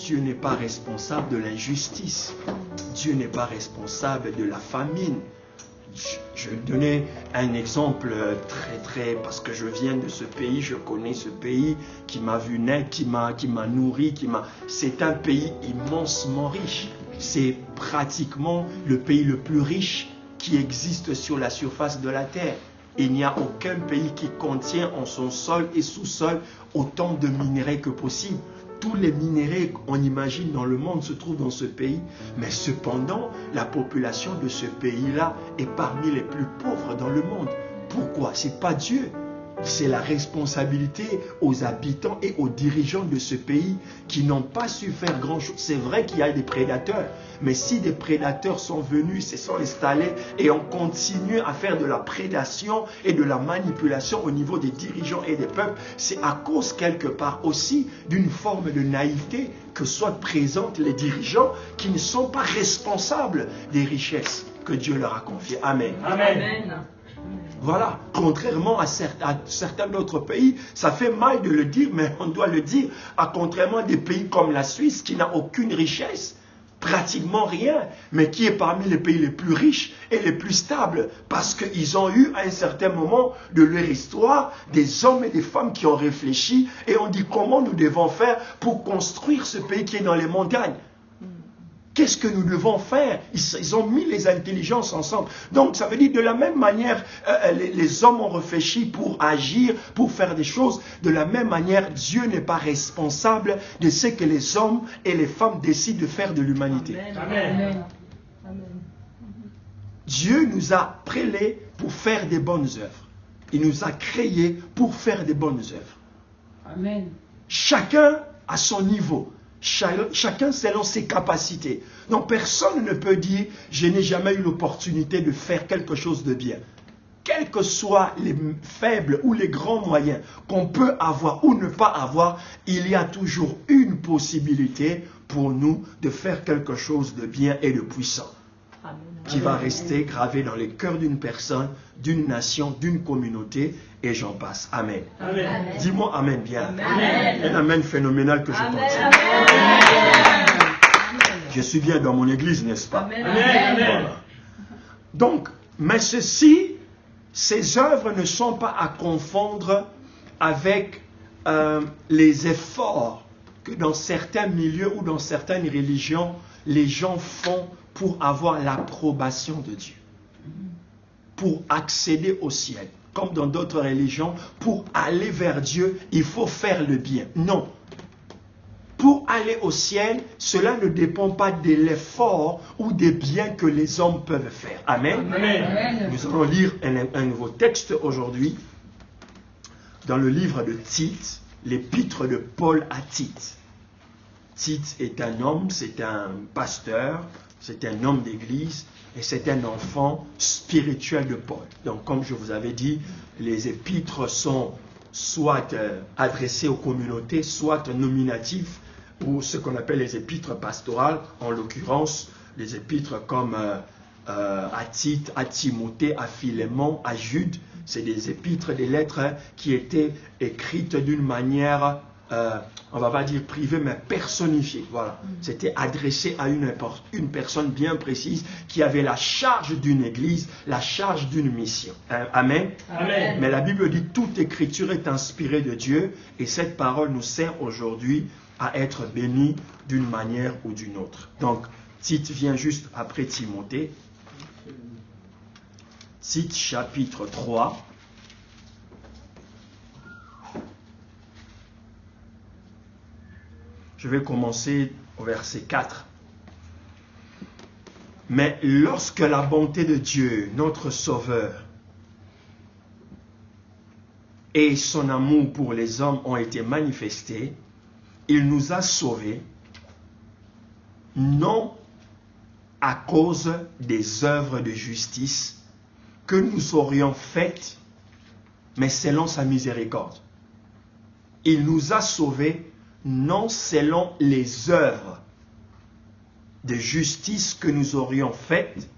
Dieu n'est pas responsable de l'injustice. Dieu n'est pas responsable de la famine. Je vais donner un exemple parce que je viens de ce pays, je connais ce pays qui m'a vu naître, qui m'a nourri, c'est un pays immensement riche. C'est pratiquement le pays le plus riche qui existe sur la surface de la terre. Il n'y a aucun pays qui contient en son sol et sous-sol autant de minerais que possible. Tous les minéraux qu'on imagine dans le monde se trouvent dans ce pays. Mais cependant, la population de ce pays-là est parmi les plus pauvres dans le monde. Pourquoi? Ce n'est pas Dieu. C'est la responsabilité aux habitants et aux dirigeants de ce pays qui n'ont pas su faire grand-chose. C'est vrai qu'il y a des prédateurs, mais si des prédateurs sont venus, se sont installés et on continue à faire de la prédation et de la manipulation au niveau des dirigeants et des peuples, c'est à cause quelque part aussi d'une forme de naïveté que soient présentes les dirigeants qui ne sont pas responsables des richesses que Dieu leur a confiées. Amen. Amen. Amen. Voilà, contrairement à certains autres pays, ça fait mal de le dire, mais on doit le dire, contrairement à des pays comme la Suisse qui n'a aucune richesse, pratiquement rien, mais qui est parmi les pays les plus riches et les plus stables, parce qu'ils ont eu à un certain moment de leur histoire des hommes et des femmes qui ont réfléchi et ont dit comment nous devons faire pour construire ce pays qui est dans les montagnes. Qu'est-ce que nous devons faire? Ils ont mis les intelligences ensemble. Donc, ça veut dire de la même manière, les hommes ont réfléchi pour agir, pour faire des choses. De la même manière, Dieu n'est pas responsable de ce que les hommes et les femmes décident de faire de l'humanité. Amen. Dieu nous a prélés pour faire des bonnes œuvres. Il nous a créés pour faire des bonnes œuvres. Amen. Chacun à son niveau. Chacun selon ses capacités. Donc personne ne peut dire « je n'ai jamais eu l'opportunité de faire quelque chose de bien ». Quels que soient les faibles ou les grands moyens qu'on peut avoir ou ne pas avoir, il y a toujours une possibilité pour nous de faire quelque chose de bien et de puissant. Amen. Qui va rester gravé dans les cœurs d'une personne, d'une nation, d'une communauté, et j'en passe. Amen. Amen. Dis-moi Amen bien. Amen. Un Amen phénoménal que je Amen. porte. Amen. Je suis bien dans mon église, n'est-ce pas? Amen. Amen. Voilà. Donc, mais ces œuvres ne sont pas à confondre avec les efforts que dans certains milieux ou dans certaines religions, les gens font pour avoir l'approbation de Dieu, pour accéder au ciel. Comme dans d'autres religions, pour aller vers Dieu, il faut faire le bien. Non. Pour aller au ciel, cela ne dépend pas de l'effort ou des biens que les hommes peuvent faire. Amen. Amen. Nous allons lire un nouveau texte aujourd'hui dans le livre de Tite, l'épître de Paul à Tite. Tite est un homme, c'est un pasteur, c'est un homme d'église et c'est un enfant spirituel de Paul. Donc, comme je vous avais dit, les épîtres sont soit adressés aux communautés, soit nominatifs, ou ce qu'on appelle les épîtres pastorales, en l'occurrence, les épîtres comme à Tite, à Timothée, à Philémon, à Jude, c'est des épîtres, des lettres qui étaient écrites d'une manière, on ne va pas dire privée, mais personnifiée. Voilà. C'était adressé à une personne bien précise qui avait la charge d'une église, la charge d'une mission. Amen. Amen. Mais la Bible dit toute écriture est inspirée de Dieu et cette parole nous sert aujourd'hui à être bénis d'une manière ou d'une autre. Donc, Tite vient juste après Timothée. Tite chapitre 3. Je vais commencer au verset 4. Mais lorsque la bonté de Dieu, notre Sauveur, et son amour pour les hommes ont été manifestés, il nous a sauvés, non à cause des œuvres de justice que nous aurions faites, mais selon sa miséricorde. Il nous a sauvés non selon les œuvres de justice que nous aurions faites,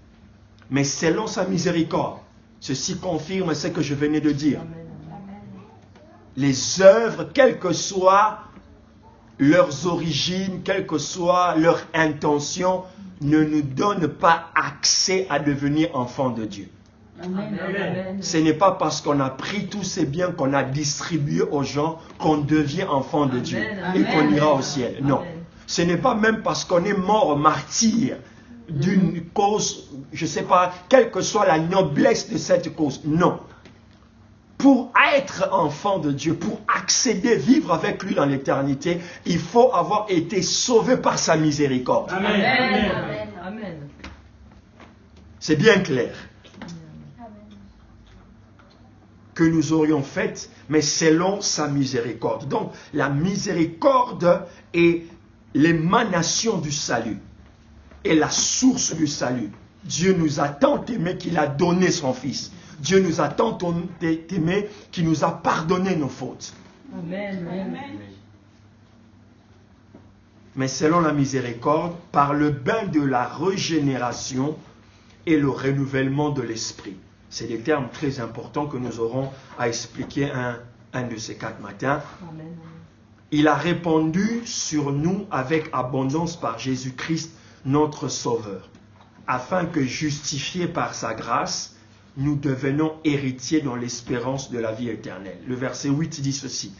mais selon sa miséricorde. Ceci confirme ce que je venais de dire. Les œuvres, quelles que soient leurs origines, quelle que soit leur intention, ne nous donnent pas accès à devenir enfants de Dieu. Amen. Ce n'est pas parce qu'on a pris tous ces biens qu'on a distribués aux gens qu'on devient enfant de Dieu et qu'on ira au ciel. Non. Ce n'est pas même parce qu'on est mort martyr d'une cause, je ne sais pas, quelle que soit la noblesse de cette cause. Non. Pour être enfant de Dieu, pour accéder, vivre avec lui dans l'éternité, il faut avoir été sauvé par sa miséricorde. Amen. C'est bien clair. Que nous aurions fait, mais selon sa miséricorde. Donc, la miséricorde est l'émanation du salut et la source du salut. Dieu nous a tant aimés qu'il a donné son Fils. Dieu nous a tant aimés qu'il nous a pardonné nos fautes. Amen. Mais selon la miséricorde, par le bain de la régénération et le renouvellement de l'esprit. C'est des termes très importants que nous aurons à expliquer un de ces 4 matins. Amen. Il a répandu sur nous avec abondance par Jésus-Christ, notre Sauveur, afin que, justifiés par sa grâce, nous devenons héritiers dans l'espérance de la vie éternelle. Le verset 8 dit ceci.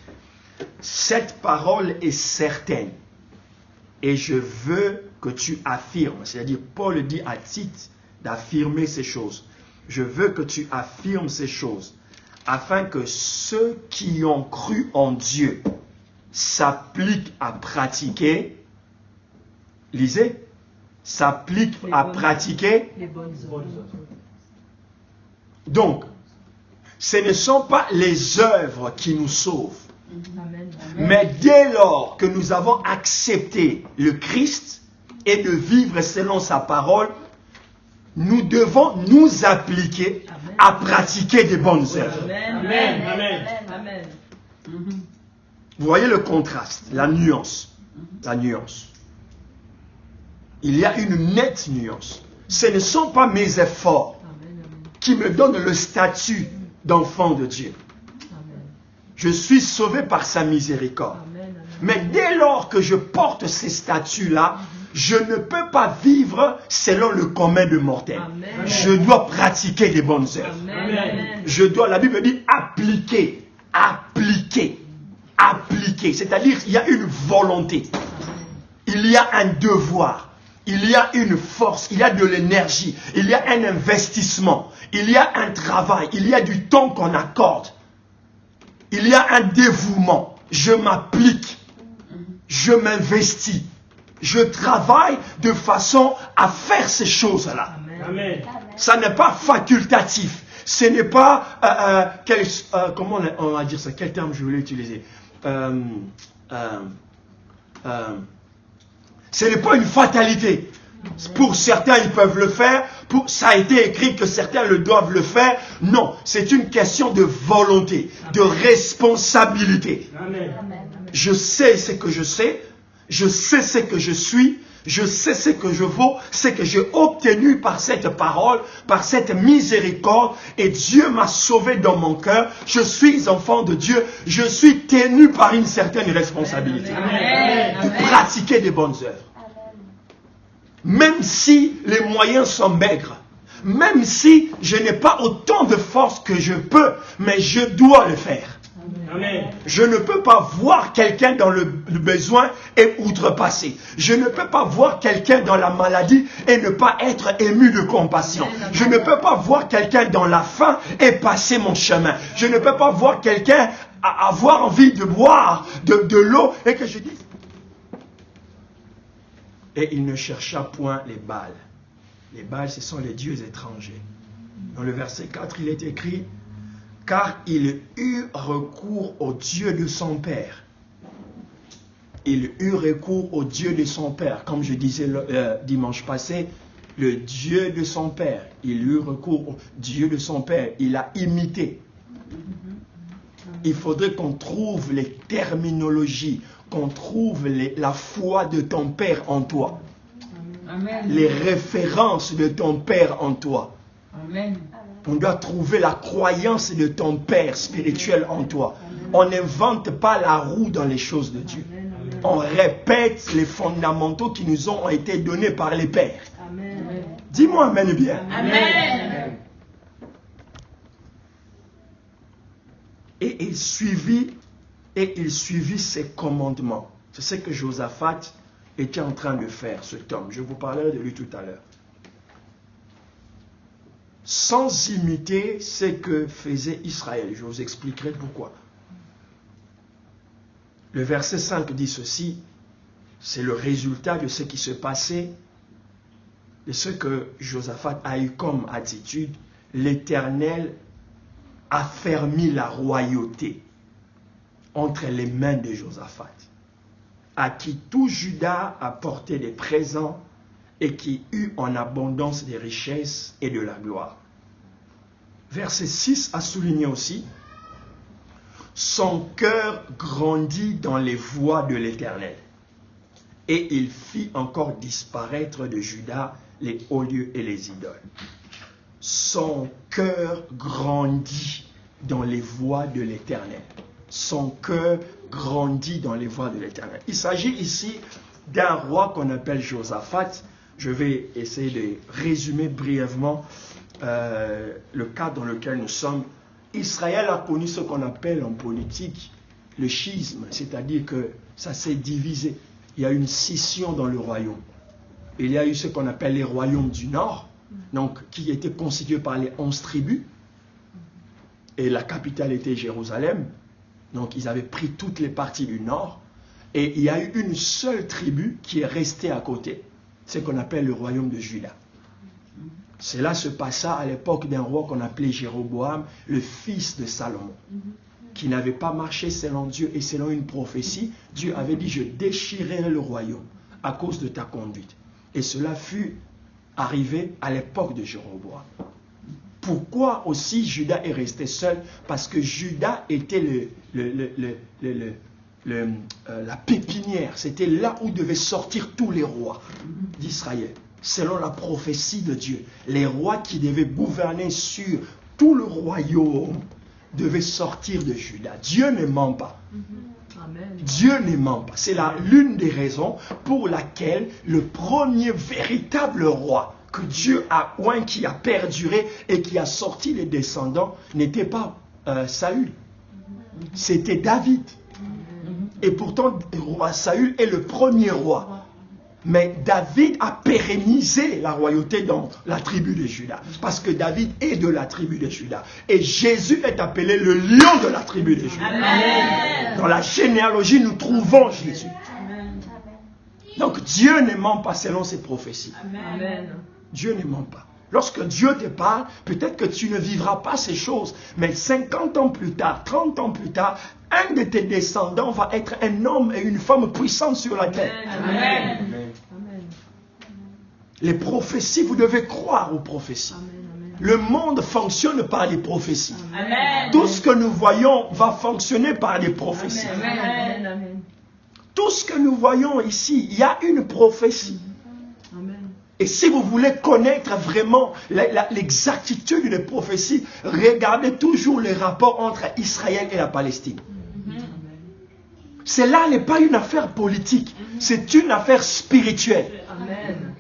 Cette parole est certaine et je veux que tu affirmes. C'est-à-dire, Paul dit à Tite d'affirmer ces choses. Je veux que tu affirmes ces choses afin que ceux qui ont cru en Dieu s'appliquent à pratiquer, lisez, s'appliquent à pratiquer les bonnes œuvres. Donc, ce ne sont pas les œuvres qui nous sauvent. Amen. Mais dès lors que nous avons accepté le Christ et de vivre selon sa parole, nous devons nous appliquer à pratiquer des bonnes œuvres. Amen. Vous voyez le contraste, la nuance. La nuance. Il y a une nette nuance. Ce ne sont pas mes efforts qui me donnent le statut d'enfant de Dieu. Je suis sauvé par sa miséricorde. Mais dès lors que je porte ces statuts-là, je ne peux pas vivre selon le commun de mortels. Je dois pratiquer des bonnes œuvres. Je dois, la Bible dit, appliquer. C'est-à-dire qu'il y a une volonté. Il y a un devoir. Il y a une force. Il y a de l'énergie. Il y a un investissement. Il y a un travail. Il y a du temps qu'on accorde. Il y a un dévouement. Je m'applique. Je m'investis. Je travaille de façon à faire ces choses-là. Amen. Ça n'est pas facultatif. Ce n'est pas... comment on va dire ça? Quel terme je voulais utiliser? Ce n'est pas une fatalité. Pour certains, ils peuvent le faire. Ça a été écrit que certains le doivent le faire. Non, c'est une question de volonté, de responsabilité. Amen. Je sais ce que je sais. Je sais ce que je suis. Je sais ce que je vaux, ce que j'ai obtenu par cette parole, par cette miséricorde. Et Dieu m'a sauvé dans mon cœur. Je suis enfant de Dieu. Je suis tenu par une certaine responsabilité de pratiquer des bonnes œuvres. Même si les moyens sont maigres, même si je n'ai pas autant de force que je peux, mais je dois le faire. Amen. Je ne peux pas voir quelqu'un dans le besoin et outrepasser. Je ne peux pas voir quelqu'un dans la maladie et ne pas être ému de compassion. Je ne peux pas voir quelqu'un dans la faim et passer mon chemin. Je ne peux pas voir quelqu'un avoir envie de boire de l'eau et que je dise... Et il ne chercha point les Baals. Les Baals, ce sont les dieux étrangers. Dans le verset 4, il est écrit... Car il eut recours au Dieu de son Père. Il eut recours au Dieu de son Père. Comme je disais dimanche passé, le Dieu de son Père. Il eut recours au Dieu de son Père. Il a imité. Il faudrait qu'on trouve les terminologies, qu'on trouve la foi de ton Père en toi. Amen. Les références de ton Père en toi. Amen. On doit trouver la croyance de ton Père spirituel en toi. On n'invente pas la roue dans les choses de Dieu. On répète les fondamentaux qui nous ont été donnés par les pères. Amen. Dis-moi amen bien. Amen. Et il suivit ses commandements. C'est ce que Josaphat était en train de faire, cet homme. Je vous parlerai de lui tout à l'heure. Sans imiter ce que faisait Israël. Je vous expliquerai pourquoi. Le verset 5 dit ceci, c'est le résultat de ce qui se passait, de ce que Josaphat a eu comme attitude. L'Éternel a fermé la royauté entre les mains de Josaphat, à qui tout Juda apportait des présents et qui eut en abondance des richesses et de la gloire. Verset 6 a souligné aussi, son cœur grandit dans les voies de l'Éternel, et il fit encore disparaître de Juda les hauts lieux et les idoles. Son cœur grandit dans les voies de l'Éternel. Son cœur grandit dans les voies de l'Éternel. Il s'agit ici d'un roi qu'on appelle Josaphat. Je vais essayer de résumer brièvement le cas dans lequel nous sommes. Israël a connu ce qu'on appelle en politique le schisme, c'est-à-dire que ça s'est divisé. Il y a une scission dans le royaume. Il y a eu ce qu'on appelle les royaumes du Nord, donc qui étaient constitués par les 11 tribus. Et la capitale était Jérusalem. Donc ils avaient pris toutes les parties du Nord. Et il y a eu une seule tribu qui est restée à côté. Ce qu'on appelle le royaume de Juda. Cela se passa à l'époque d'un roi qu'on appelait Jéroboam, le fils de Salomon, qui n'avait pas marché selon Dieu et selon une prophétie. Dieu avait dit, je déchirerai le royaume à cause de ta conduite. Et cela fut arrivé à l'époque de Jéroboam. Pourquoi aussi Juda est resté seul? Parce que Juda était la pépinière. C'était là où devaient sortir tous les rois d'Israël. Selon la prophétie de Dieu, les rois qui devaient gouverner sur tout le royaume devaient sortir de Juda. Dieu ne ment pas. Amen. Dieu ne ment pas. C'est l'une des raisons pour laquelle le premier véritable roi que Dieu a oint, qui a perduré et qui a sorti les descendants, n'était pas Saül. C'était David. Et pourtant, le roi Saül est le premier roi. Mais David a pérennisé la royauté dans la tribu de Juda. Parce que David est de la tribu de Juda. Et Jésus est appelé le lion de la tribu de Juda. Amen. Dans la généalogie, nous trouvons Jésus. Amen. Donc Dieu ne ment pas selon ses prophéties. Amen. Dieu ne ment pas. Lorsque Dieu te parle, peut-être que tu ne vivras pas ces choses, mais 50 ans plus tard, 30 ans plus tard, un de tes descendants va être un homme et une femme puissants sur la terre. Amen. Amen. Les prophéties, vous devez croire aux prophéties. Amen. Le monde fonctionne par les prophéties. Amen. Tout ce que nous voyons va fonctionner par des prophéties. Amen. Amen. Tout ce que nous voyons ici, il y a une prophétie. Amen. Et si vous voulez connaître vraiment l'exactitude des prophéties, regardez toujours le rapport entre Israël et la Palestine. Cela n'est pas une affaire politique, c'est une affaire spirituelle. Amen.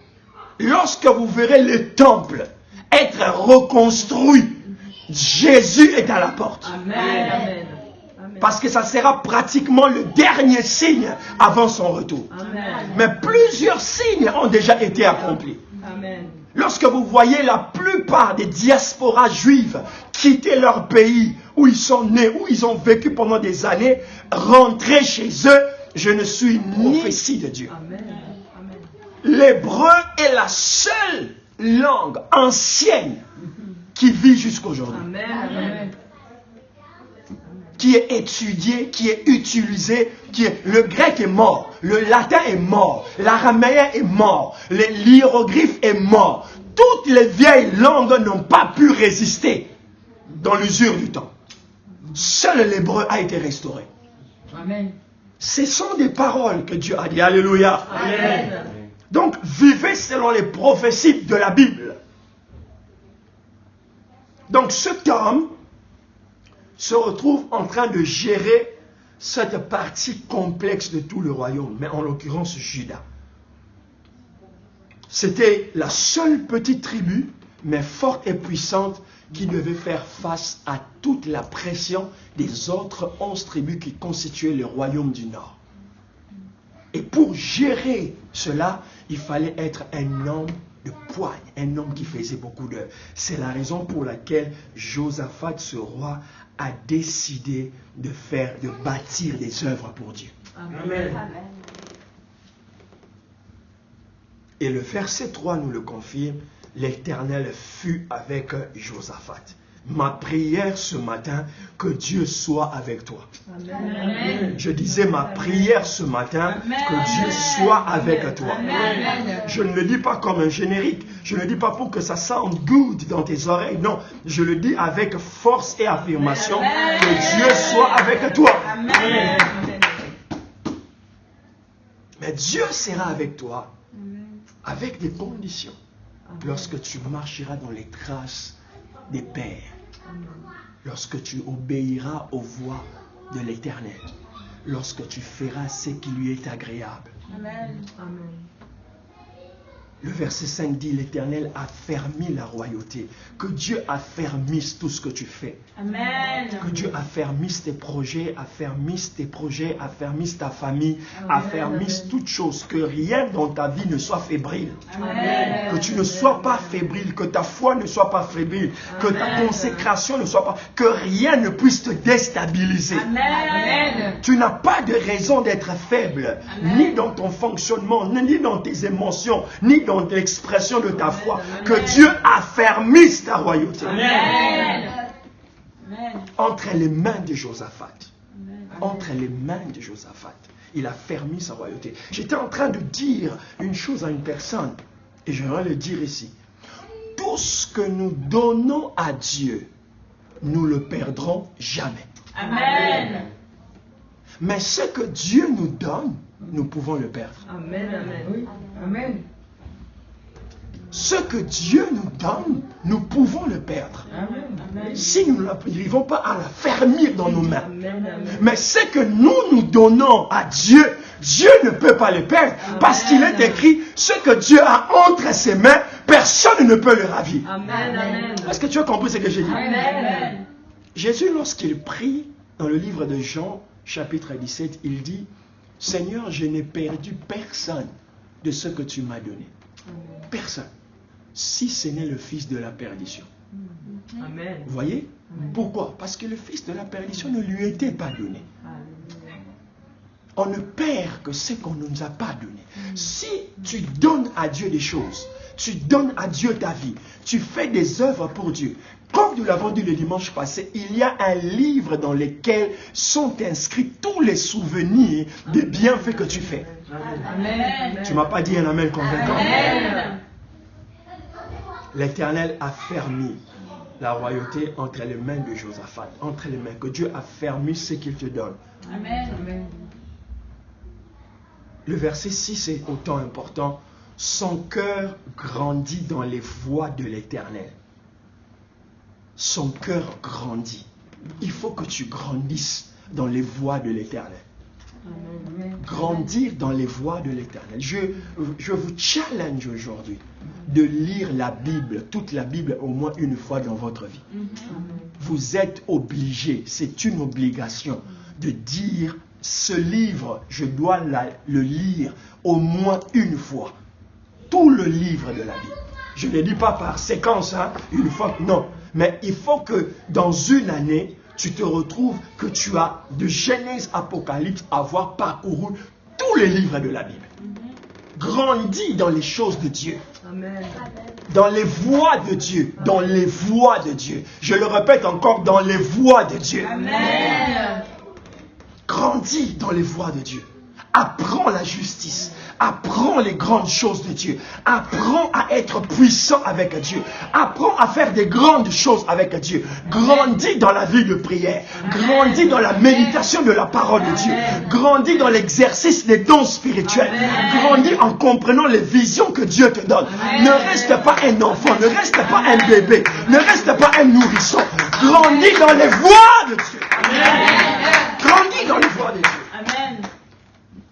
Lorsque vous verrez le temple être reconstruit, Jésus est à la porte. Amen. Amen. Parce que ça sera pratiquement le dernier signe avant son retour. Amen. Mais plusieurs signes ont déjà été accomplis. Amen. Lorsque vous voyez la plupart des diasporas juives quitter leur pays où ils sont nés, où ils ont vécu pendant des années, rentrer chez eux, je ne suis ni prophétie de Dieu. Amen. Amen. L'hébreu est la seule langue ancienne qui vit jusqu'aujourd'hui, Amen. qui est étudiée, qui est utilisée, le grec est mort, le latin est mort, l'araméen est mort, l'hiéroglyphe est mort. Toutes les vieilles langues n'ont pas pu résister dans l'usure du temps. Seul l'hébreu a été restauré. Amen. Ce sont des paroles que Dieu a dit. Alléluia. Amen. Donc, vivez selon les prophéties de la Bible. Donc, cet homme se retrouve en train de gérer cette partie complexe de tout le royaume, mais en l'occurrence Juda. C'était la seule petite tribu, mais forte et puissante, qui devait faire face à toute la pression des autres 11 tribus qui constituaient le royaume du Nord. Et pour gérer cela, il fallait être un homme de poigne, un homme qui faisait beaucoup d'œuvres. C'est la raison pour laquelle Josaphat, ce roi, a décidé de bâtir des œuvres pour Dieu. Amen. Et le verset 3 nous le confirme, l'Éternel fut avec Josaphat. Ma prière ce matin, que Dieu soit avec toi. Amen. Je disais ma prière ce matin, que Dieu soit avec toi. Amen. Je ne le dis pas comme un générique, je ne le dis pas pour que ça sound good dans tes oreilles, non, je le dis avec force et affirmation, que Dieu soit avec toi. Amen. Mais Dieu sera avec toi, avec des conditions, lorsque tu marcheras dans les traces des pères, lorsque tu obéiras aux voies de l'Éternel, lorsque tu feras ce qui lui est agréable. Amen. Amen. Le verset 5 dit, l'Éternel affermit la royauté. Que Dieu affermisse tout ce que tu fais. Amen. Que Dieu affermisse tes projets, affermisse ta famille, affermisse toutes choses. Que rien dans ta vie ne soit fébrile. Amen. Que tu ne sois pas fébrile, que ta foi ne soit pas fébrile, que ta consécration ne soit pas... Que rien ne puisse te déstabiliser. Amen. Tu n'as pas de raison d'être faible, ni dans ton fonctionnement, ni dans tes émotions, ni dans l'expression de ta foi. Que Dieu affermisse ta royauté. Amen. Entre les mains de Josaphat. Entre les mains de Josaphat. Il a fermé sa royauté. J'étais en train de dire une chose à une personne, et j'aimerais le dire ici. Tout ce que nous donnons à Dieu, nous le perdrons jamais. Amen. Mais ce que Dieu nous donne, nous pouvons le perdre. Amen. Amen. Amen. Ce que Dieu nous donne, nous pouvons le perdre. Amen. Si nous n'arrivons pas à la fermer dans nos mains. Amen. Mais ce que nous donnons à Dieu, Dieu ne peut pas le perdre. Parce qu'il est écrit, ce que Dieu a entre ses mains, personne ne peut le ravir. Amen. Est-ce que tu as compris ce que j'ai dit? Amen. Jésus, lorsqu'il prie dans le livre de Jean, chapitre 17, il dit, Seigneur, je n'ai perdu personne de ce que tu m'as donné. Personne. Si ce n'est le fils de la perdition. Amen. Vous voyez? Pourquoi? Parce que le fils de la perdition ne lui était pas donné. On ne perd que ce qu'on ne nous a pas donné. Si tu donnes à Dieu des choses, tu donnes à Dieu ta vie, tu fais des œuvres pour Dieu. Comme nous l'avons dit le dimanche passé, il y a un livre dans lequel sont inscrits tous les souvenirs des bienfaits que tu fais. Amen. Tu ne m'as pas dit un amen convaincant. Amen. L'Éternel a fermé la royauté entre les mains de Josaphat, entre les mains, que Dieu a fermé ce qu'il te donne. Amen. Le verset 6 est autant important. Son cœur grandit dans les voies de l'Éternel. Son cœur grandit. Il faut que tu grandisses dans les voies de l'Éternel. Grandir dans les voies de l'Éternel. Je vous challenge aujourd'hui de lire la Bible, toute la Bible au moins une fois dans votre vie. Vous êtes obligé, c'est une obligation de dire ce livre, je dois le lire au moins une fois. Tout le livre de la Bible. Je ne dis pas par séquence, une fois, non. Mais il faut que dans une année, tu te retrouves que tu as de Genèse, Apocalypse, avoir parcouru tous les livres de la Bible. Grandis dans les choses de Dieu. Amen. Dans les voies de Dieu. Dans les voies de Dieu. Je le répète encore, dans les voies de Dieu. Amen. Grandis dans les voies de Dieu. Apprends la justice. Apprends les grandes choses de Dieu. Apprends à être puissant avec Dieu. Apprends à faire des grandes choses avec Dieu. Grandis dans la vie de prière. Grandis dans la méditation de la parole de Dieu. Grandis dans l'exercice des dons spirituels. Grandis en comprenant les visions que Dieu te donne. Ne reste pas un enfant. Ne reste pas un bébé. Ne reste pas un nourrisson. Grandis dans les voies de Dieu. Grandis dans les voies. voie de Dieu. Amen.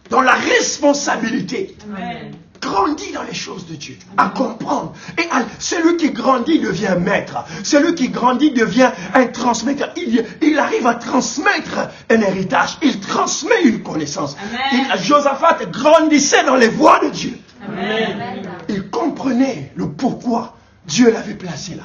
Dans la responsabilité. Amen. Grandis dans les choses de Dieu, à comprendre. Et celui qui grandit devient maître. Celui qui grandit devient un transmetteur. Il arrive à transmettre un héritage. Il transmet une connaissance. Josaphat grandissait dans les voies de Dieu. Amen. Il comprenait le pourquoi Dieu l'avait placé là.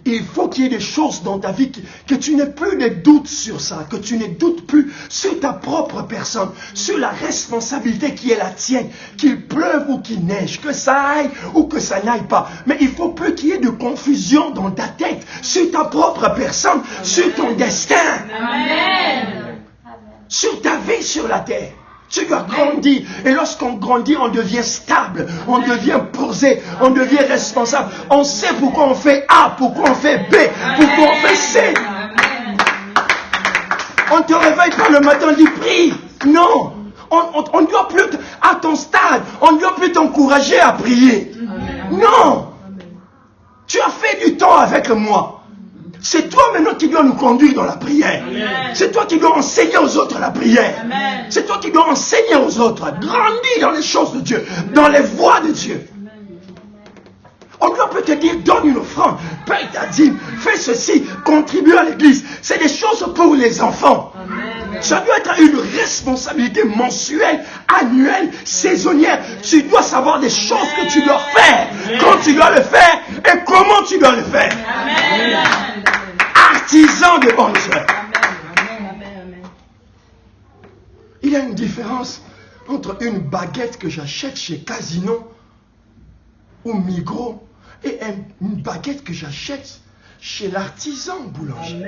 Il faut qu'il y ait des choses dans ta vie que tu n'aies plus de doutes sur ça, que tu ne doutes plus sur ta propre personne, sur la responsabilité qui est la tienne, qu'il pleuve ou qu'il neige, que ça aille ou que ça n'aille pas. Mais il ne faut plus qu'il y ait de confusion dans ta tête sur ta propre personne, sur ton destin, Amen. sur ta vie sur la terre. Tu dois grandir. Et lorsqu'on grandit, on devient stable, on devient posé, on devient responsable. On sait pourquoi on fait A, pourquoi on fait B, pourquoi on fait C. On ne te réveille pas le matin, on dit prie. Non. On ne doit plus, à ton stade, on ne doit plus t'encourager à prier. Non. Tu as fait du temps avec moi. C'est toi maintenant qui dois nous conduire dans la prière. C'est toi qui dois enseigner aux autres la prière. C'est toi qui dois enseigner aux autres. Grandis dans les choses de Dieu, dans les voies de Dieu. On doit peut te dire, donne une offrande, paye ta dîme, fais ceci, contribue à l'église. C'est des choses pour les enfants. Ça doit être une responsabilité mensuelle, annuelle, saisonnière. Tu dois savoir des choses que tu dois faire, quand tu dois le faire et comment tu dois le faire. Artisan de bonnes œuvres. Il y a une différence entre une baguette que j'achète chez Casino ou Migros et une baguette que j'achète chez l'artisan boulanger.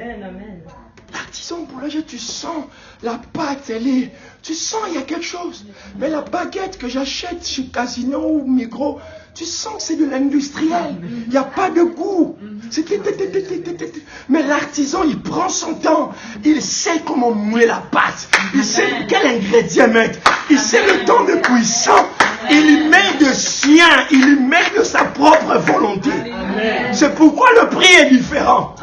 L'artisan boulanger, tu sens la pâte, tu sens il y a quelque chose. Mais la baguette que j'achète chez Casino ou Migros, tu sens que c'est de l'industriel. Il n'y a pas de goût. Mais l'artisan, il prend son temps. Il sait comment mouler la pâte. Il sait quel ingrédient mettre. Il sait le temps de cuisson. Il met de sien. Il met de sa propre volonté. C'est pourquoi le prix est différent.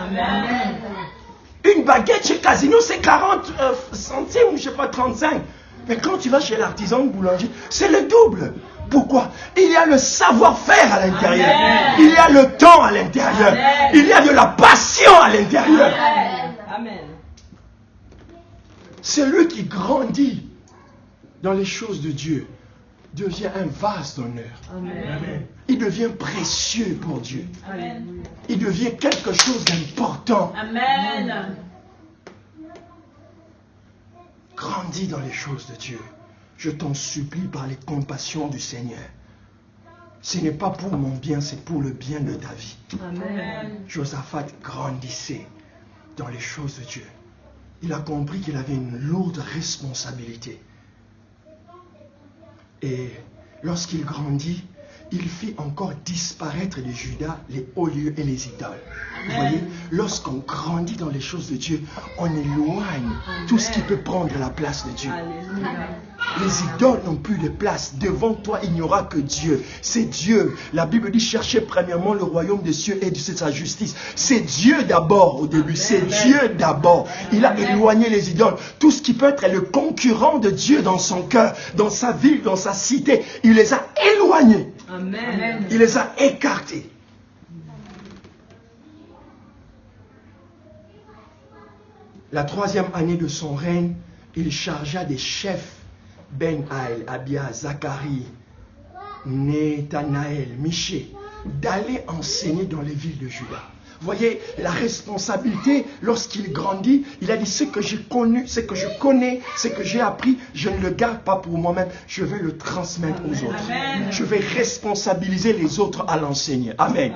Une baguette chez Casino, c'est 40 centimes, je ne sais pas, 35. Mais quand tu vas chez l'artisan boulanger, c'est le double. Pourquoi? Il y a le savoir-faire à l'intérieur. Il y a le temps à l'intérieur. Il y a de la passion à l'intérieur. Celui qui grandit dans les choses de Dieu devient un vase d'honneur. Il devient précieux pour Dieu. Il devient quelque chose d'important. Grandis dans les choses de Dieu. Je t'en supplie par les compassions du Seigneur. Ce n'est pas pour mon bien, c'est pour le bien de ta vie. Josaphat grandissait dans les choses de Dieu. Il a compris qu'il avait une lourde responsabilité. Et lorsqu'il grandit, il fit encore disparaître de Juda les hauts lieux et les idoles. Vous voyez, lorsqu'on grandit dans les choses de Dieu, on éloigne tout ce qui peut prendre la place de Dieu. Les idoles n'ont plus de place. Devant toi, il n'y aura que Dieu. C'est Dieu. La Bible dit, cherchez premièrement le royaume des cieux et de sa justice. C'est Dieu d'abord au début. C'est Dieu d'abord. Il a éloigné les idoles. Tout ce qui peut être le concurrent de Dieu dans son cœur, dans sa ville, dans sa cité, il les a éloignés. Il les a écartés. La 3e année de son règne, il chargea des chefs Ben-Haïl, Abia, Zacharie, Nathanaël, Michée, d'aller enseigner dans les villes de Juda. Voyez, la responsabilité, lorsqu'il grandit, il a dit, ce que j'ai connu, ce que je connais, ce que j'ai appris, je ne le garde pas pour moi-même, je vais le transmettre aux autres. Je vais responsabiliser les autres à l'enseigner. Amen.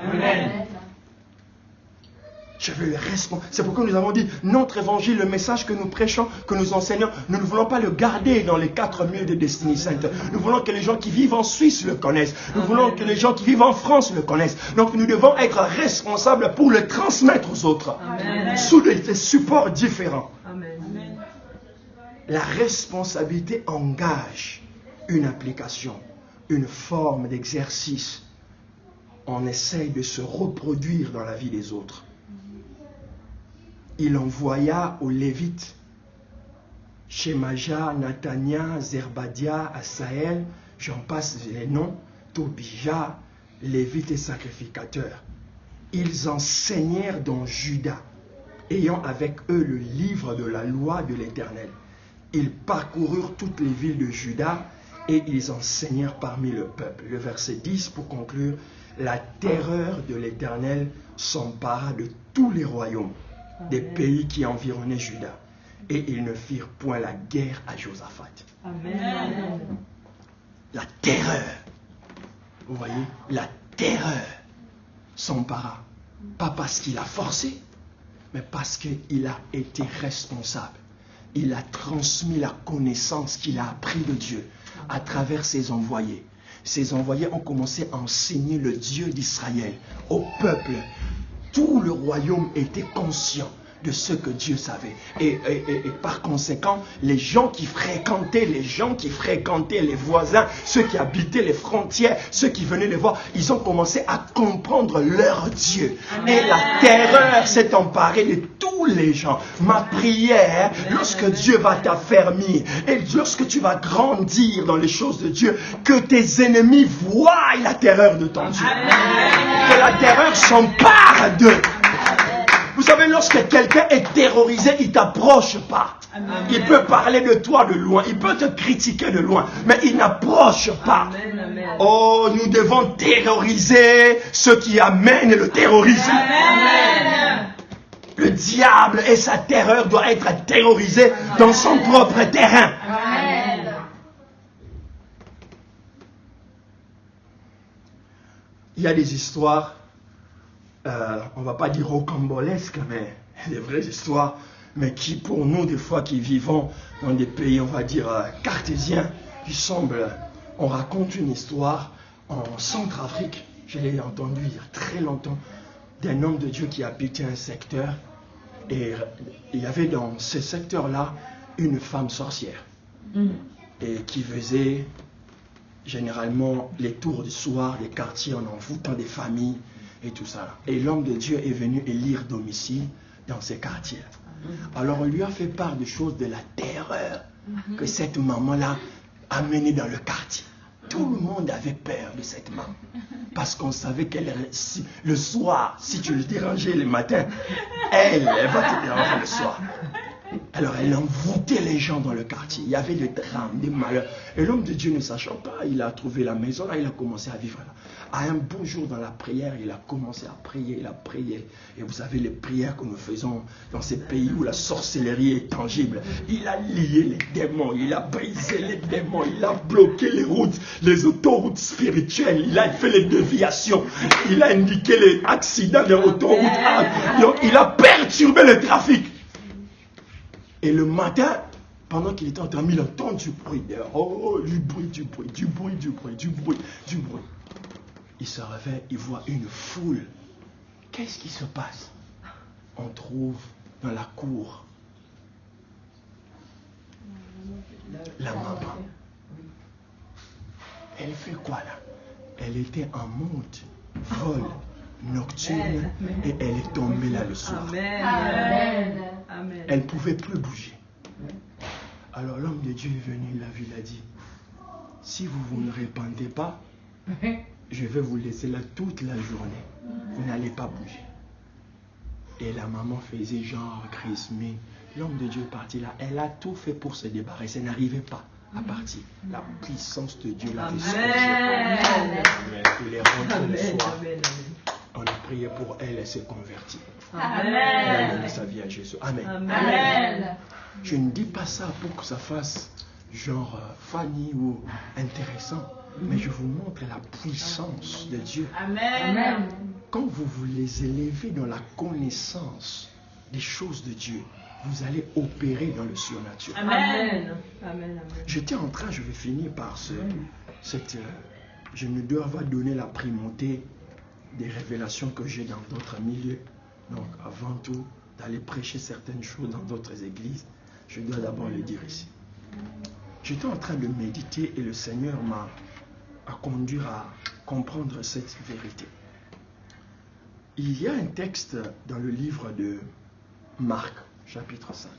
Je veux le responsabiliser. C'est pourquoi nous avons dit, notre évangile, le message que nous prêchons, que nous enseignons, nous ne voulons pas le garder dans les 4 murs de Destiny Center. Nous voulons que les gens qui vivent en Suisse le connaissent. Nous voulons que les gens qui vivent en France le connaissent. Donc nous devons être responsables pour le transmettre aux autres. Sous des supports différents. La responsabilité engage une application, une forme d'exercice. On essaye de se reproduire dans la vie des autres. Il envoya aux Lévites Shemaja, Nathania, Zerbadia, Asaël, j'en passe les noms, Tobija, Lévites et sacrificateurs. Ils enseignèrent dans Juda, ayant avec eux le livre de la loi de l'Éternel. Ils parcoururent toutes les villes de Juda et ils enseignèrent parmi le peuple. Le verset 10 pour conclure, la terreur de l'Éternel s'empara de tous les royaumes des pays qui environnaient Juda. Et ils ne firent point la guerre à Josaphat. Amen. La terreur, vous voyez, la terreur s'empara. Pas parce qu'il a forcé, mais parce qu'il a été responsable. Il a transmis la connaissance qu'il a appris de Dieu à travers ses envoyés. Ses envoyés ont commencé à enseigner le Dieu d'Israël au peuple. Tout le royaume était conscient de ce que Dieu savait. Et par conséquent, les gens qui fréquentaient les voisins, ceux qui habitaient les frontières, ceux qui venaient les voir, ils ont commencé à comprendre leur Dieu. Amen. Et la terreur s'est emparée de tous les gens. Ma prière, lorsque Dieu va t'affermir et lorsque tu vas grandir dans les choses de Dieu, que tes ennemis voient la terreur de ton Dieu. Amen. Que la terreur s'empare d'eux. Vous savez, lorsque quelqu'un est terrorisé, il ne t'approche pas. Amen. Il peut parler de toi de loin, il peut te critiquer de loin, mais il n'approche pas. Amen. Oh, nous devons terroriser ceux qui amènent le terrorisme. Amen. Le diable et sa terreur doivent être terrorisés dans son propre terrain. Amen. Il y a des histoires, on ne va pas dire rocambolesques, mais des vraies histoires, mais qui pour nous, des fois, qui vivons dans des pays, on va dire, cartésiens, qui semblent, on raconte une histoire en Centrafrique, je l'ai entendu il y a très longtemps, d'un homme de Dieu qui habitait un secteur, et il y avait dans ce secteur-là une femme sorcière, et qui faisait généralement les tours du soir des quartiers en envoûtant des familles et tout ça. Et l'homme de Dieu est venu élire domicile dans ces quartiers. Alors on lui a fait part des choses de la terreur que cette maman-là a menée dans le quartier. Tout le monde avait peur de cette maman. Parce qu'on savait qu'elle, le soir, si tu le dérangeais le matin, elle va te déranger le soir. Alors elle envoûtait les gens dans le quartier. Il y avait des drames, des malheurs. Et l'homme de Dieu ne sachant pas, il a trouvé la maison là, il a commencé à vivre là. À un beau jour dans la prière, il a commencé à prier, il a prié. Et vous savez les prières que nous faisons dans ces pays où la sorcellerie est tangible. Il a lié les démons, il a brisé les démons, il a bloqué les routes, les autoroutes spirituelles, il a fait les déviations, il a indiqué les accidents des autoroutes. Donc il a perturbé le trafic. Et le matin, pendant qu'il était en train, il entend du bruit. Oh, du bruit. Il se réveille, il voit une foule. Qu'est-ce qui se passe? On trouve dans la cour la maman. Elle fait quoi là? Elle était en mode vol nocturne et elle est tombée là le soir. Amen. Elle ne pouvait plus bouger. Alors l'homme de Dieu est venu, il a vu, il a dit, si vous ne répandez pas, je vais vous laisser là toute la journée. Vous n'allez pas bouger. Et la maman faisait genre crise, mais l'homme de Dieu est parti là. Elle a tout fait pour se débarrasser. Elle n'arrivait pas à partir. La puissance de Dieu l'avait scotché. Il est rentré le soir. On a prié pour elle, elle s'est convertie. Amen. Elle a donné sa vie à Jésus. Amen. Amen. Je ne dis pas ça pour que ça fasse genre funny ou intéressant, mais je vous montre la puissance de Dieu. Amen. Quand vous vous élevez dans la connaissance des choses de Dieu, vous allez opérer dans le surnaturel. Amen. Amen. J'étais en train, je vais finir par je ne dois pas donner la primauté des révélations que j'ai dans d'autres milieux. Donc avant tout, d'aller prêcher certaines choses dans d'autres églises, je dois d'abord le dire ici. J'étais en train de méditer et le Seigneur m'a conduit à comprendre cette vérité. Il y a un texte dans le livre de Marc, chapitre 5.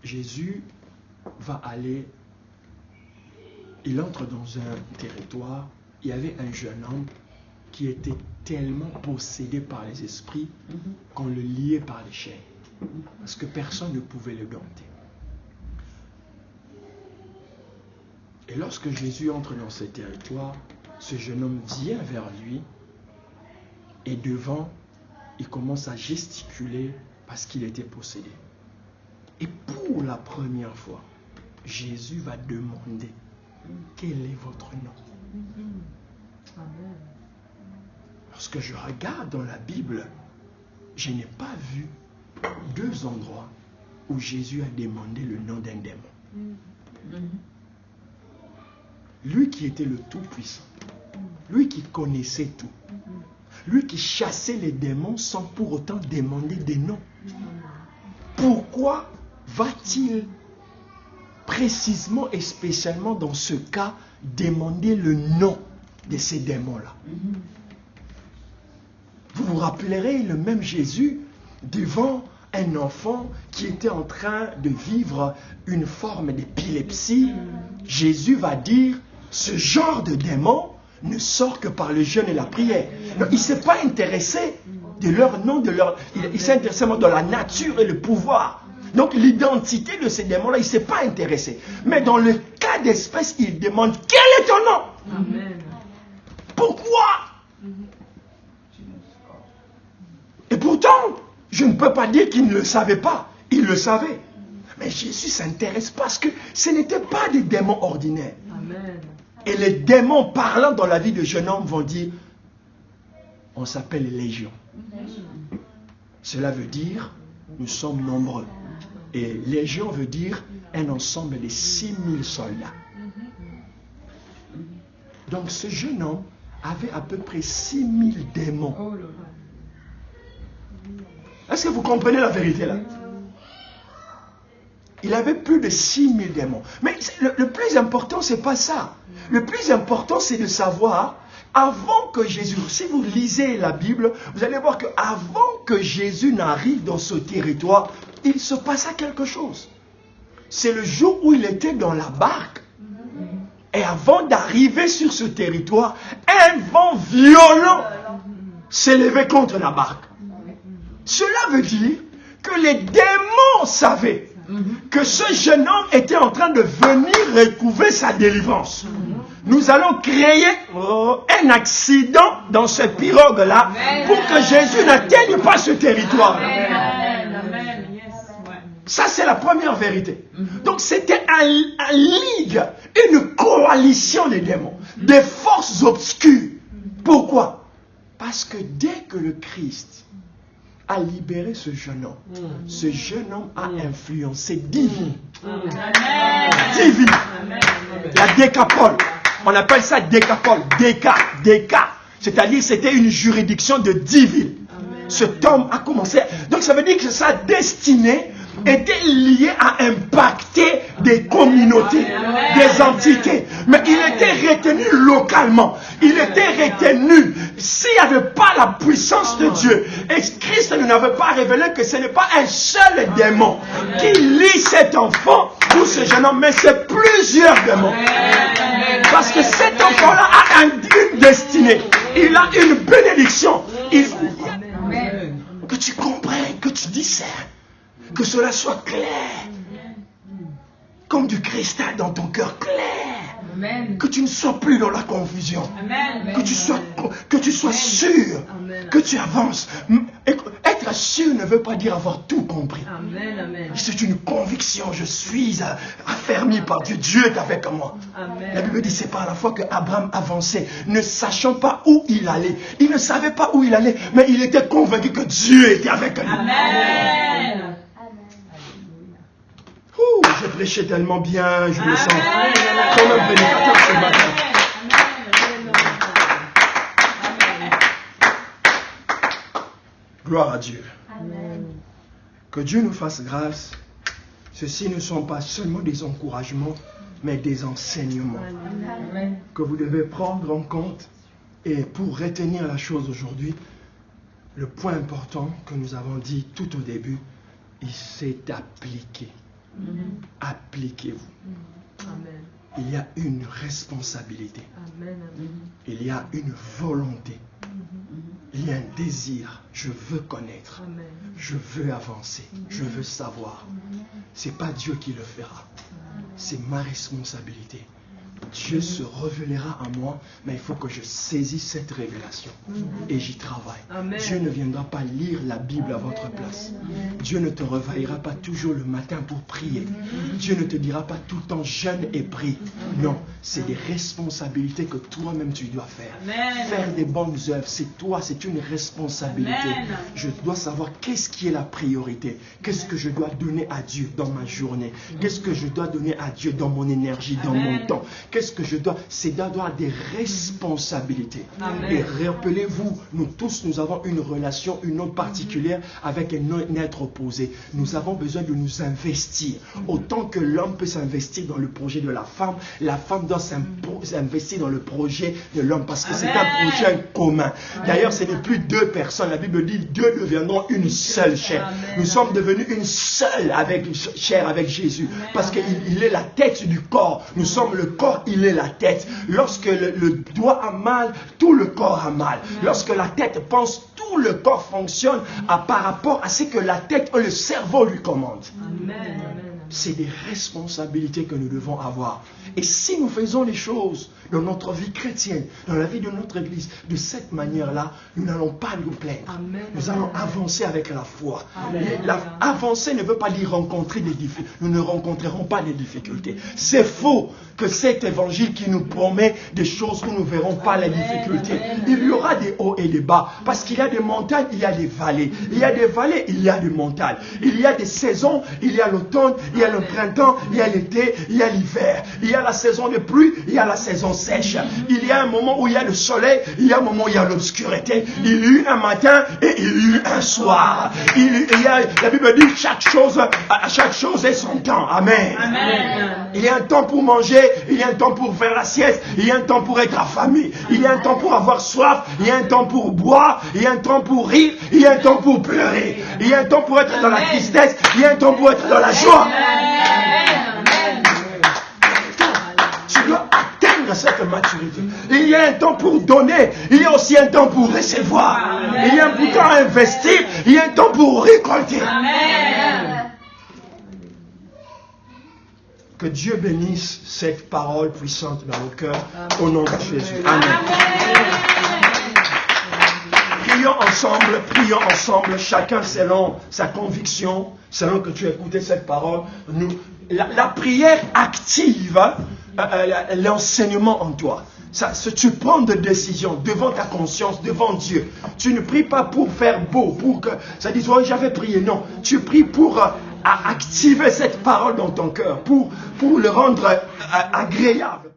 Jésus va aller, il entre dans un territoire, il y avait un jeune homme qui était tellement possédé par les esprits qu'on le liait par les chaînes, parce que personne ne pouvait le dompter. Et lorsque Jésus entre dans ce territoire, ce jeune homme vient vers lui et devant, il commence à gesticuler parce qu'il était possédé. Et pour la première fois, Jésus va demander « Quel est votre nom ?» Lorsque je regarde dans la Bible, je n'ai pas vu 2 endroits où Jésus a demandé le nom d'un démon. Lui qui était le Tout-Puissant, lui qui connaissait tout, lui qui chassait les démons sans pour autant demander des noms. Pourquoi va-t-il précisément et spécialement dans ce cas demander le nom de ces démons-là? Vous vous rappellerez le même Jésus devant un enfant qui était en train de vivre une forme d'épilepsie. Jésus va dire, ce genre de démon ne sort que par le jeûne et la prière. Donc, il ne s'est pas intéressé de leur nom, il s'est intéressé dans la nature et le pouvoir. Donc l'identité de ces démons-là, il ne s'est pas intéressé. Mais dans le cas d'espèce, il demande, quel est ton nom? Amen. Pourquoi? Et pourtant, je ne peux pas dire qu'il ne le savait pas. Il le savait. Mais Jésus s'intéresse parce que ce n'étaient pas des démons ordinaires. Amen. Et les démons parlant dans la vie de jeune homme vont dire, on s'appelle légion. Cela veut dire, nous sommes nombreux. Et légion veut dire un ensemble de 6000 soldats. Donc ce jeune homme avait à peu près 6000 démons. Oh là là. Est-ce que vous comprenez la vérité là? Il avait plus de 6000 démons. Mais le plus important, ce n'est pas ça. Le plus important, c'est de savoir, avant que Jésus, si vous lisez la Bible, vous allez voir qu'avant que Jésus n'arrive dans ce territoire, il se passa quelque chose. C'est le jour où il était dans la barque. Et avant d'arriver sur ce territoire, un vent violent s'est levé contre la barque. Cela veut dire que les démons savaient que ce jeune homme était en train de venir recouvrer sa délivrance. Nous allons créer un accident dans ce pirogue-là pour que Jésus n'atteigne pas ce territoire. Ça, c'est la première vérité. Donc, c'était un ligue, une coalition des démons, des forces obscures. Pourquoi? Parce que dès que le Christ a libéré ce jeune homme a influencé 10 vies. 10 vies. La décapole. On appelle ça décapole. Déca. C'est-à-dire c'était une juridiction de 10 villes. Cet homme a commencé. Donc ça veut dire que sa destinée était liée à impacter des communautés, des entités. Mais il était retenu localement. Il était retenu. S'il n'y avait pas la puissance de Dieu, et Christ ne n'avait pas révélé que ce n'est pas un seul démon qui lie cet enfant ou ce jeune homme, mais c'est plusieurs démons. Parce que cet enfant-là a une destinée. Il a une bénédiction. Que tu comprennes, que tu discernes. Que cela soit clair. Comme du cristal dans ton cœur clair. Amen. Que tu ne sois plus dans la confusion. Amen. Que tu sois sûr. Amen. Que tu avances. Être sûr ne veut pas dire avoir tout compris. Amen. C'est une conviction. Je suis affermi par Dieu. Dieu est avec moi. Amen. La Bible dit c'est par la foi que Abraham avançait, ne sachant pas où il allait. Il ne savait pas où il allait, mais il était convaincu que Dieu était avec lui. Amen. Je prêchais tellement bien, je me sens comme un prédicateur ce matin. Gloire à Dieu. Amen. Que Dieu nous fasse grâce. Ceci ne sont pas seulement des encouragements, mais des enseignements Amen. Que vous devez prendre en compte. Et pour retenir la chose aujourd'hui, le point important que nous avons dit tout au début, il s'est appliqué. Appliquez-vous. Amen. Il y a une responsabilité. Amen. Il y a une volonté. Il y a un désir. Je veux connaître. Amen. Je veux avancer. Je veux savoir. Ce n'est pas Dieu qui le fera. C'est ma responsabilité. Dieu se révélera à moi, mais il faut que je saisisse cette révélation et j'y travaille. Amen. Dieu ne viendra pas lire la Bible à votre place. Dieu ne te réveillera pas toujours le matin pour prier. Dieu ne te dira pas tout le temps jeûne et prie. Non, c'est des responsabilités que toi-même tu dois faire. Amen. Faire des bonnes œuvres, c'est toi, c'est une responsabilité. Amen. Je dois savoir qu'est-ce qui est la priorité. Qu'est-ce que je dois donner à Dieu dans ma journée. Qu'est-ce que je dois donner à Dieu dans mon énergie, dans Amen. mon temps. Qu'est-ce que je dois? C'est d'avoir des responsabilités. Amen. Et rappelez-vous, nous tous, nous avons une relation, une autre particulière avec un être opposé. Nous avons besoin de nous investir. Autant que l'homme peut s'investir dans le projet de la femme doit s'investir dans le projet de l'homme parce que c'est un Amen. projet commun. D'ailleurs, ce n'est plus deux personnes. La Bible dit deux deviendront une seule chair. Amen. Nous sommes devenus une seule chair avec Jésus parce qu'il est la tête du corps. Nous sommes le corps, il est la tête. Lorsque le doigt a mal, tout le corps a mal. Lorsque la tête pense, tout le corps fonctionne par rapport à ce que la tête ou le cerveau lui commande. Amen. C'est des responsabilités que nous devons avoir. Et si nous faisons les choses dans notre vie chrétienne, dans la vie de notre Église, de cette manière-là, nous n'allons pas nous plaindre. Amen. Nous allons avancer avec la foi. Amen. Avancer ne veut pas dire rencontrer des difficultés. Nous ne rencontrerons pas des difficultés. C'est faux que cet évangile qui nous promet des choses où nous ne verrons pas les difficultés. Il y aura des hauts et des bas. Parce qu'il y a des montagnes, il y a des vallées. Il y a des vallées, il y a des montagnes. Il y a des saisons, il y a l'automne, il y a le printemps, il y a l'été, il y a l'hiver. Il y a la saison de pluie, il y a la saison sèche. Il y a un moment où il y a le soleil, il y a un moment où il y a l'obscurité. Il y a eu un matin et il y a eu un soir. La Bible dit chaque chose est son temps. Amen. Amen. Il y a un temps pour manger, il y a un temps pour faire la sieste, il y a un temps pour être affamé, il y a un temps pour avoir soif, il y a un temps pour boire, il y a un temps pour rire, il y a un temps pour pleurer, il y a un temps pour être dans la tristesse, il y a un temps pour être dans la joie. Tu dois atteindre cette maturité. Il y a un temps pour donner, il y a aussi un temps pour recevoir. Il y a un temps à investir, il y a un temps pour récolter. Amen. Que Dieu bénisse cette parole puissante dans nos cœurs, au nom de Jésus. Amen. Prions ensemble, chacun selon sa conviction, selon que tu as écouté cette parole. La prière active l'enseignement en toi. Tu prends des décisions devant ta conscience, devant Dieu. Tu ne pries pas pour faire beau, pour que ça dise oh, j'avais prié. Non, tu pries pour activer cette parole dans ton cœur, pour le rendre agréable.